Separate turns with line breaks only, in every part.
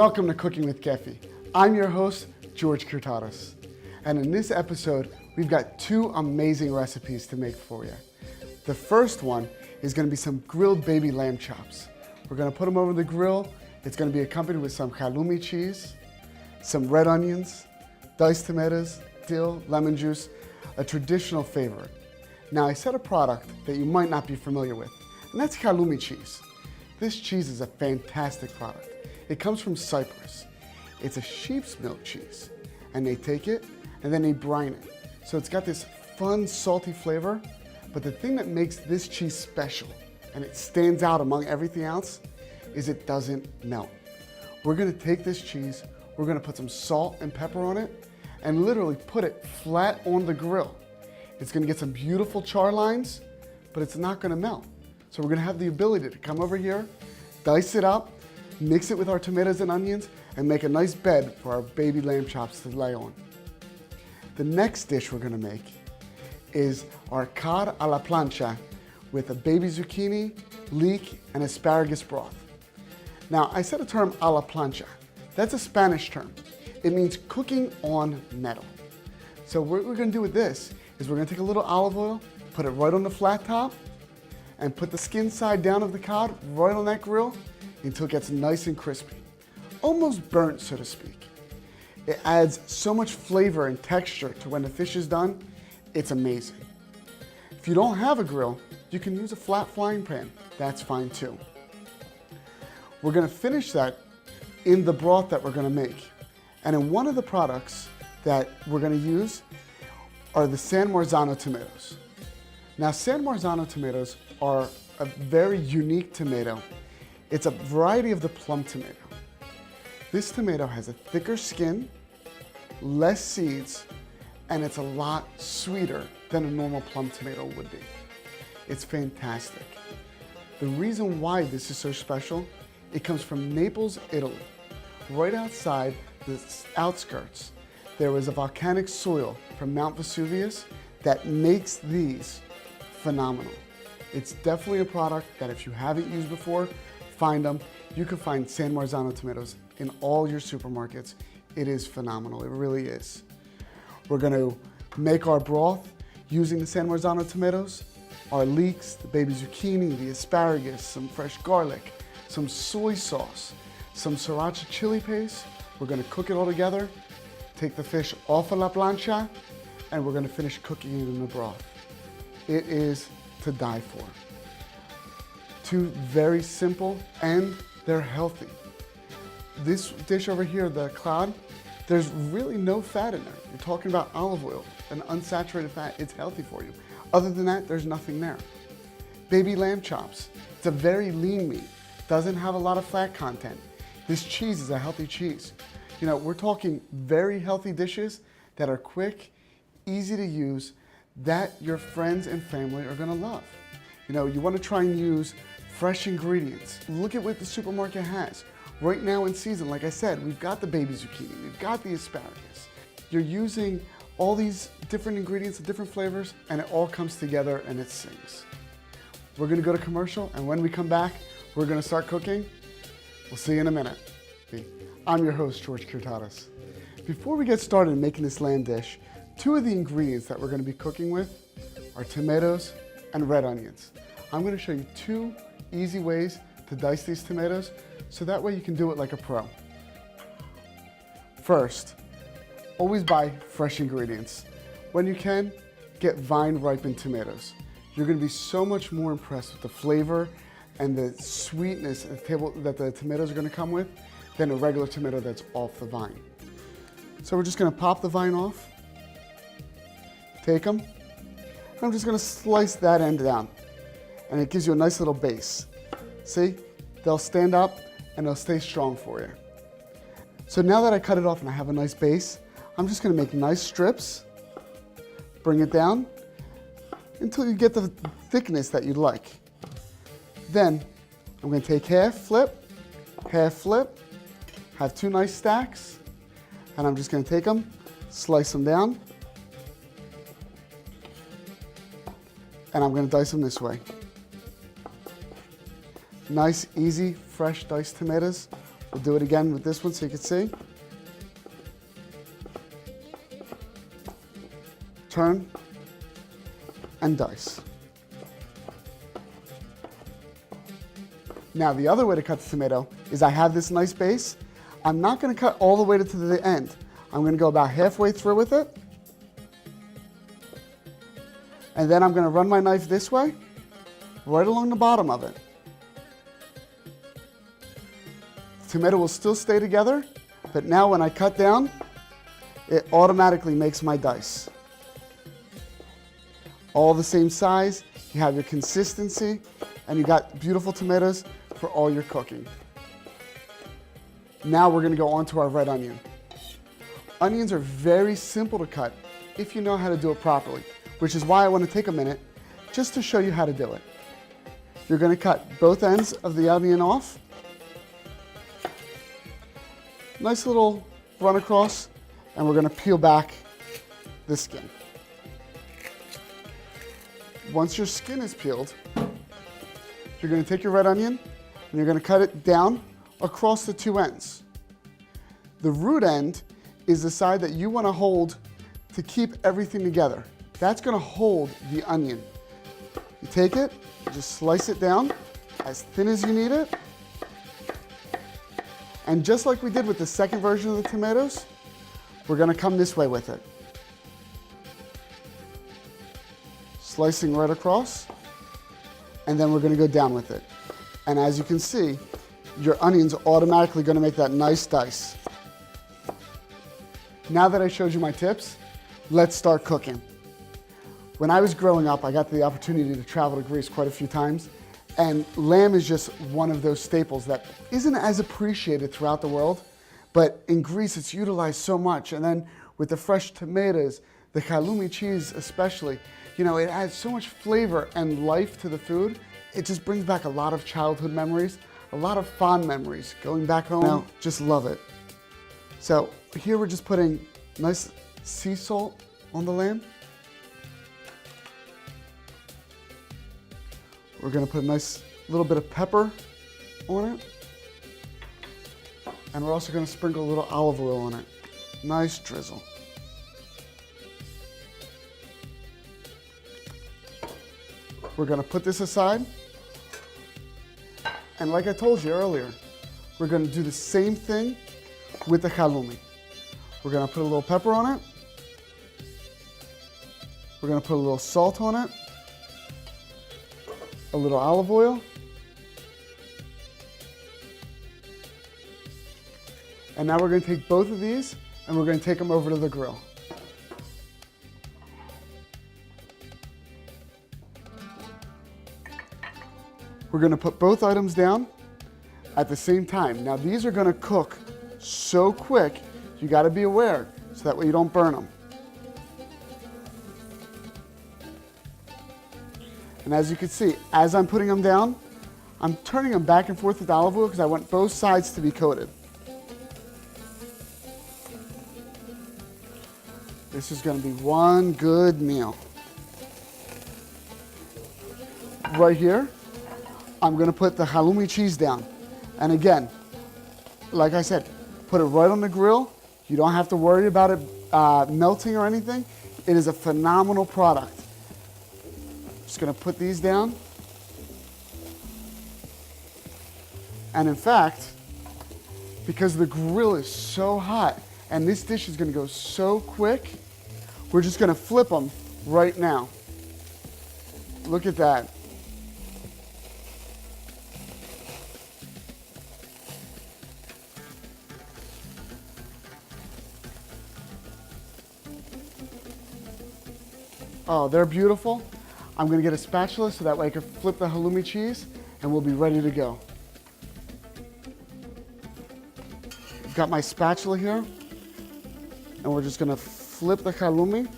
Welcome to Cooking with Kefi. I'm your host, George Kyrtatas. And in this episode, we've got two amazing recipes to make for you. The first one is going to be some grilled baby lamb chops. We're going to put them over the grill. It's going to be accompanied with some halloumi cheese, some red onions, diced tomatoes, dill, lemon juice, a traditional favorite. Now, I said a product that you might not be familiar with, and that's halloumi cheese. This cheese is a fantastic product. It comes from Cyprus. It's a sheep's milk cheese, and they take it and then they brine it. So it's got this fun, salty flavor, but the thing that makes this cheese special, and it stands out among everything else, is it doesn't melt. We're gonna take this cheese, we're gonna put some salt and pepper on it, and literally put it flat on the grill. It's gonna get some beautiful char lines, but it's not gonna melt. So we're gonna have the ability to come over here, dice it up, mix it with our tomatoes and onions, and make a nice bed for our baby lamb chops to lay on. The next dish we're gonna make is our cod a la plancha with a baby zucchini, leek, and asparagus broth. Now, I said a term a la plancha. That's a Spanish term. It means cooking on metal. So what we're gonna do with this is we're gonna take a little olive oil, put it right on the flat top, and put the skin side down of the cod right on that grill until it gets nice and crispy. Almost burnt, so to speak. It adds so much flavor and texture to when the fish is done, it's amazing. If you don't have a grill, you can use a flat frying pan. That's fine too. We're gonna finish that in the broth that we're gonna make. And in one of the products that we're gonna use are the San Marzano tomatoes. Now, San Marzano tomatoes are a very unique tomato. It's a variety of the plum tomato. This tomato has a thicker skin, less seeds, and it's a lot sweeter than a normal plum tomato would be. It's fantastic. The reason why this is so special, it comes from Naples, Italy. Right outside the outskirts, there is a volcanic soil from Mount Vesuvius that makes these phenomenal. It's definitely a product that if you haven't used before, find them. You can find San Marzano tomatoes in all your supermarkets. It is phenomenal, it really is. We're gonna make our broth using the San Marzano tomatoes, our leeks, the baby zucchini, the asparagus, some fresh garlic, some soy sauce, some sriracha chili paste. We're gonna cook it all together, take the fish off of la plancha, and we're gonna finish cooking it in the broth. It is to die for. Two very simple, and they're healthy. This dish over here, the cod, there's really no fat in there. You're talking about olive oil, an unsaturated fat. It's healthy for you. Other than that, there's nothing there. Baby lamb chops. It's a very lean meat. Doesn't have a lot of fat content. This cheese is a healthy cheese. You know, we're talking very healthy dishes that are quick, easy to use, that your friends and family are gonna love. You know, you wanna try and use fresh ingredients. Look at what the supermarket has. Right now in season, like I said, we've got the baby zucchini, we've got the asparagus. You're using all these different ingredients and different flavors, and it all comes together and it sings. We're gonna go to commercial, and when we come back, we're gonna start cooking. We'll see you in a minute. I'm your host, George Kyrtatas. Before we get started making this lamb dish, two of the ingredients that we're gonna be cooking with are tomatoes and red onions. I'm gonna show you two easy ways to dice these tomatoes, so that way you can do it like a pro. First, always buy fresh ingredients. When you can, get vine-ripened tomatoes. You're gonna be so much more impressed with the flavor and the sweetness that the tomatoes are gonna come with than a regular tomato that's off the vine. So we're just gonna pop the vine off, take them, and I'm just gonna slice that end down, and it gives you a nice little base. See, they'll stand up and they'll stay strong for you. So now that I cut it off and I have a nice base, I'm just gonna make nice strips, bring it down until you get the thickness that you'd like. Then I'm gonna take half flip, have two nice stacks, and I'm just gonna take them, slice them down, and I'm gonna dice them this way. Nice, easy, fresh diced tomatoes, We'll do it again with this one so you can see. Turn and dice. Now the other way to cut the tomato is I have this nice base. I'm not going to cut all the way to the end. I'm going to go about halfway through with it. And then I'm going to run my knife this way, right along the bottom of it. The tomato will still stay together, but now when I cut down, it automatically makes my dice. All the same size, you have your consistency, and you got beautiful tomatoes for all your cooking. Now we're going to go on to our red onion. Onions are very simple to cut if you know how to do it properly, which is why I want to take a minute just to show you how to do it. You're going to cut both ends of the onion off. Nice little run across, and we're going to peel back the skin. Once your skin is peeled, you're going to take your red onion and you're going to cut it down across the two ends. The root end is the side that you want to hold to keep everything together. That's going to hold the onion. You take it, just slice it down as thin as you need it. And just like we did with the second version of the tomatoes, we're going to come this way with it. Slicing right across, and then we're going to go down with it. And as you can see, your onion's automatically going to make that nice dice. Now that I showed you my tips, let's start cooking. When I was growing up, I got the opportunity to travel to Greece quite a few times, and lamb is just one of those staples that isn't as appreciated throughout the world, but in Greece it's utilized so much. And then with the fresh tomatoes, the halloumi cheese especially, you know, it adds so much flavor and life to the food. It just brings back a lot of childhood memories, a lot of fond memories. Going back home, now, just love it. So here we're just putting nice sea salt on the lamb. We're gonna put a nice little bit of pepper on it. And we're also gonna sprinkle a little olive oil on it. Nice drizzle. We're gonna put this aside. And like I told you earlier, we're gonna do the same thing with the halloumi. We're gonna put a little pepper on it. We're gonna put a little salt on it. A little olive oil. And now we're gonna take both of these and we're gonna take them over to the grill. We're gonna put both items down at the same time. Now these are gonna cook so quick, you gotta be aware so that way you don't burn them. And as you can see, as I'm putting them down, I'm turning them back and forth with olive oil because I want both sides to be coated. This is gonna be one good meal. Right here, I'm gonna put the halloumi cheese down. And again, like I said, put it right on the grill. You don't have to worry about it melting or anything. It is a phenomenal product. Just gonna put these down. And in fact, because the grill is so hot and this dish is gonna go so quick, we're just gonna flip them right now. Look at that. Oh, they're beautiful. I'm gonna get a spatula so that way I can flip the halloumi cheese and we'll be ready to go. I've got my spatula here and we're just gonna flip the halloumi.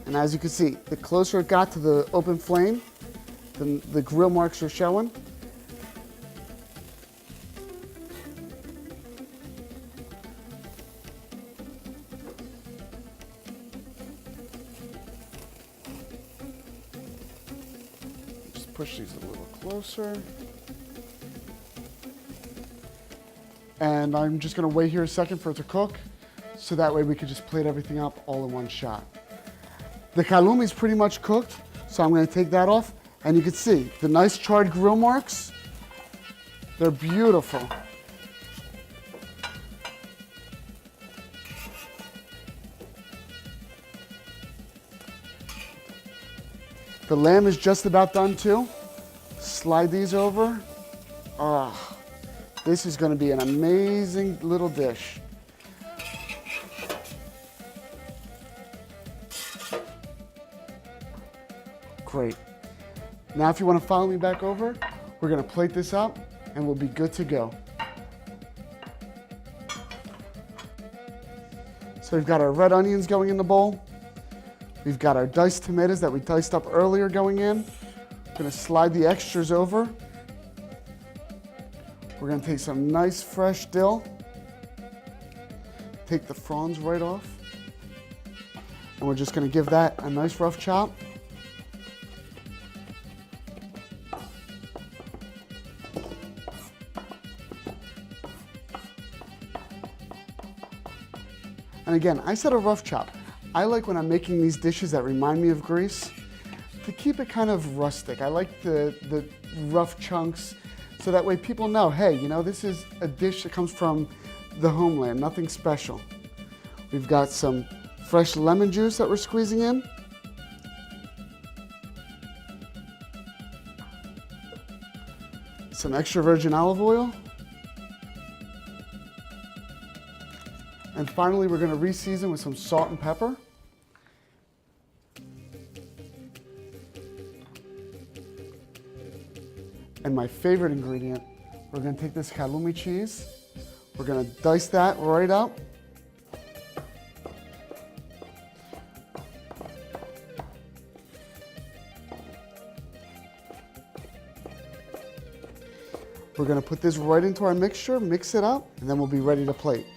And as you can see, the closer it got to the open flame, the grill marks are showing. Push these a little closer. And I'm just gonna wait here a second for it to cook, so that way we can just plate everything up all in one shot. The halloumi is pretty much cooked, so I'm gonna take that off, and you can see the nice charred grill marks. They're beautiful. The lamb is just about done too. Slide these over. Ah, this is gonna be an amazing little dish. Great. Now if you want to follow me back over, we're going to plate this up and we'll be good to go. So we've got our red onions going in the bowl. We've got our diced tomatoes that we diced up earlier going in. We're going to slide the extras over. We're going to take some nice fresh dill. Take the fronds right off. And we're just going to give that a nice rough chop. And again, I said a rough chop. I like when I'm making these dishes that remind me of Greece to keep it kind of rustic. I like the rough chunks so that way people know, hey, you know, this is a dish that comes from the homeland, nothing special. We've got some fresh lemon juice that we're squeezing in. Some extra virgin olive oil. And finally, we're going to re-season with some salt and pepper. And my favorite ingredient, we're going to take this halloumi cheese. We're going to dice that right up. We're going to put this right into our mixture, mix it up, and then we'll be ready to plate.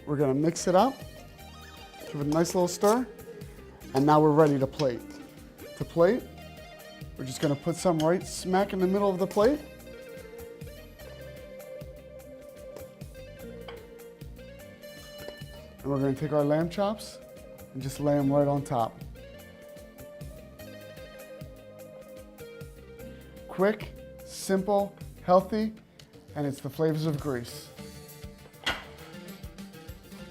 We're gonna mix it up, give it a nice little stir, and now we're ready to plate. To plate, we're just gonna put some right smack in the middle of the plate. And we're gonna take our lamb chops and just lay them right on top. Quick, simple, healthy, and it's the flavors of Greece.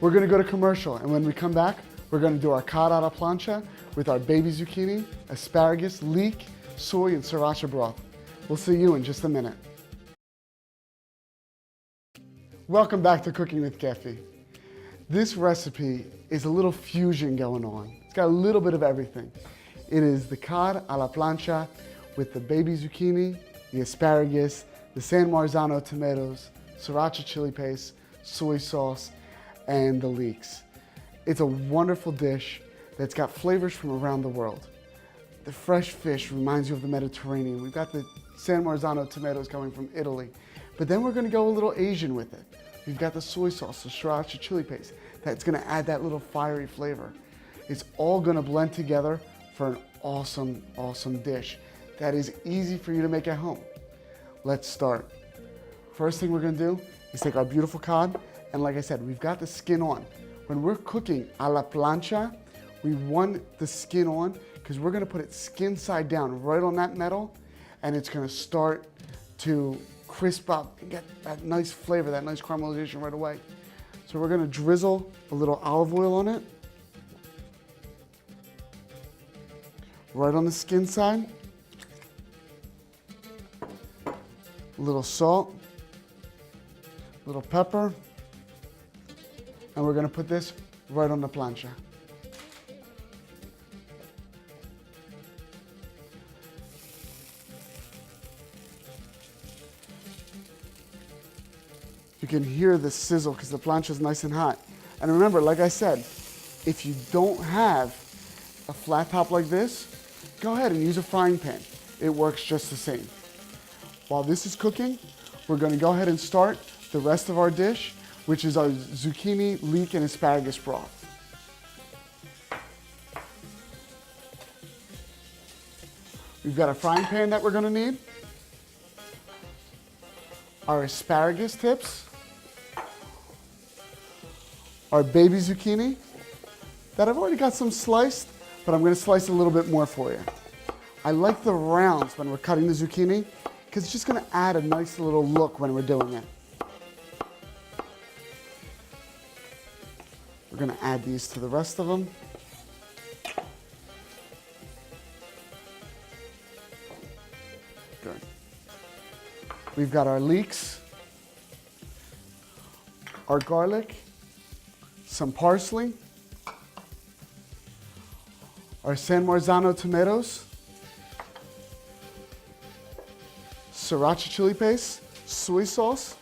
We're gonna go to commercial, and when we come back, we're gonna do our cod alla plancha with our baby zucchini, asparagus, leek, soy, and sriracha broth. We'll see you in just a minute. Welcome back to Cooking with Kefi. This recipe is a little fusion going on. It's got a little bit of everything. It is the cod alla plancha with the baby zucchini, the asparagus, the San Marzano tomatoes, sriracha chili paste, soy sauce, and the leeks. It's a wonderful dish that's got flavors from around the world. The fresh fish reminds you of the Mediterranean. We've got the San Marzano tomatoes coming from Italy. But then we're gonna go a little Asian with it. We've got the soy sauce, the sriracha chili paste, that's gonna add that little fiery flavor. It's all gonna blend together for an awesome, awesome dish that is easy for you to make at home. Let's start. First thing we're gonna do is take our beautiful cod, and like I said, we've got the skin on. When we're cooking a la plancha, we want the skin on because we're gonna put it skin side down right on that metal, and it's gonna start to crisp up and get that nice flavor, that nice caramelization right away. So we're gonna drizzle a little olive oil on it, right on the skin side, a little salt, a little pepper, and we're gonna put this right on the plancha. You can hear the sizzle because the plancha is nice and hot. And remember, like I said, if you don't have a flat top like this, go ahead and use a frying pan. It works just the same. While this is cooking, we're gonna go ahead and start the rest of our dish, which is our zucchini, leek, and asparagus broth. We've got a frying pan that we're gonna need. our asparagus tips, our baby zucchini that I've already got some sliced, but I'm going to slice a little bit more for you. I like the rounds when we're cutting the zucchini because it's just going to add a nice little look when we're doing it. We're going to add these to the rest of them. Good. We've got our leeks, our garlic, some parsley, our San Marzano tomatoes, sriracha chili paste, soy sauce,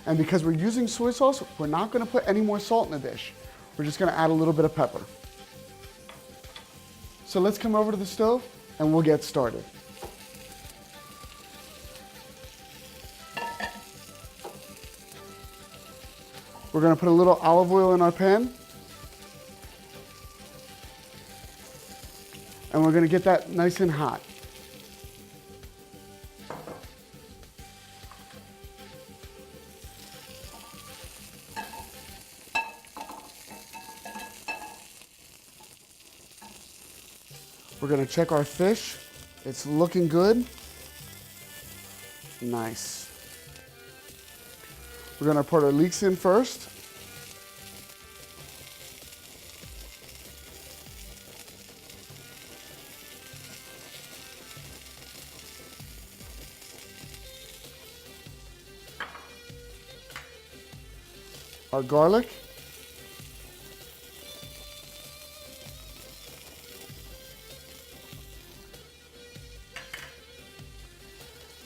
and because we're using soy sauce, we're not going to put any more salt in the dish. We're just going to add a little bit of pepper. So let's come over to the stove and we'll get started. We're going to put a little olive oil in our pan. And we're going to get that nice and hot. We're going to check our fish. It's looking good. Nice. We're going to put our leeks in first. Our garlic.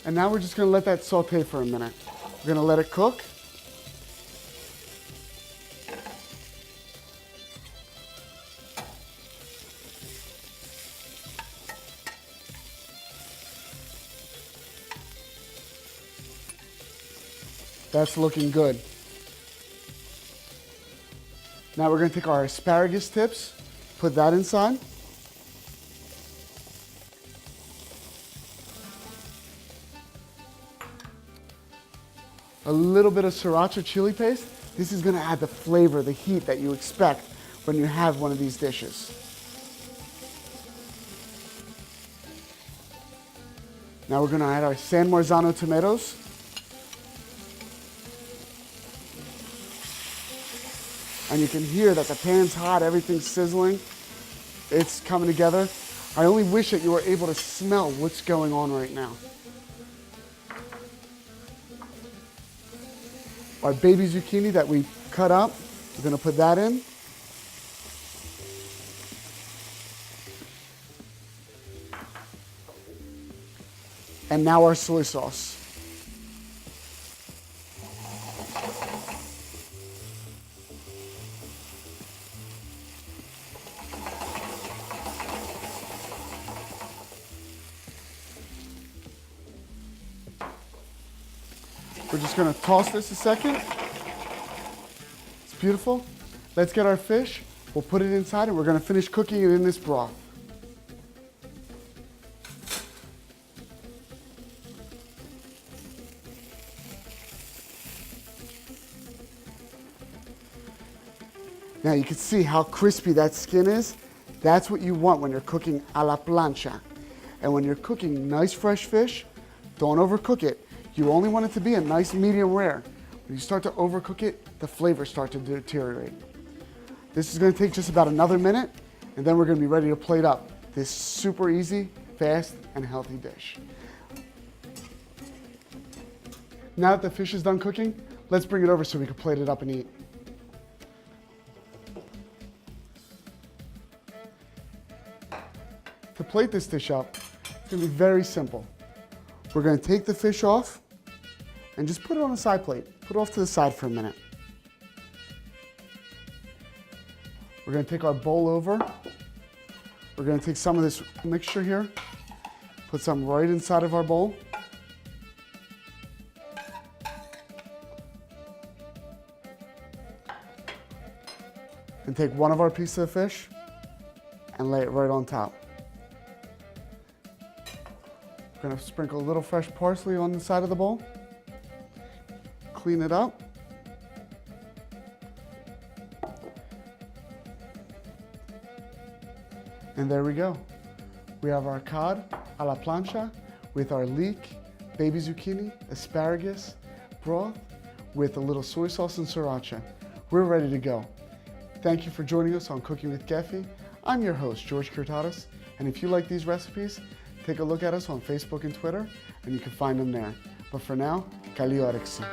And now we're just going to let that saute for a minute. We're going to let it cook. That's looking good. Now we're going to take our asparagus tips, put that inside. A little bit of sriracha chili paste. This is going to add the flavor, the heat that you expect when you have one of these dishes. Now we're going to add our San Marzano tomatoes. And you can hear that the pan's hot, everything's sizzling. It's coming together. I only wish that you were able to smell what's going on right now. Our baby zucchini that we cut up, we're going to put that in. And now our soy sauce. We're just going to toss this a second. It's beautiful. Let's get our fish. We'll put it inside and we're going to finish cooking it in this broth. Now you can see how crispy that skin is. That's what you want when you're cooking a la plancha. And when you're cooking nice fresh fish, don't overcook it. You only want it to be a nice medium rare. When you start to overcook it, the flavors start to deteriorate. This is going to take just about another minute, and then we're going to be ready to plate up this super easy, fast, and healthy dish. Now that the fish is done cooking, let's bring it over so we can plate it up and eat. To plate this dish up, it's going to be very simple. We're going to take the fish off and just put it on a side plate. Put it off to the side for a minute. We're going to take our bowl over. We're going to take some of this mixture here, put some right inside of our bowl. And take one of our pieces of fish and lay it right on top. We're going to sprinkle a little fresh parsley on the side of the bowl. clean it up. And there we go. We have our cod a la plancha with our leek, baby zucchini, asparagus, broth with a little soy sauce and sriracha. We're ready to go. Thank you for joining us on Cooking with Kefi. I'm your host, George Kyrtatas, and if you like these recipes, take a look at us on Facebook and Twitter, and you can find them there. But for now, Kali Orexi.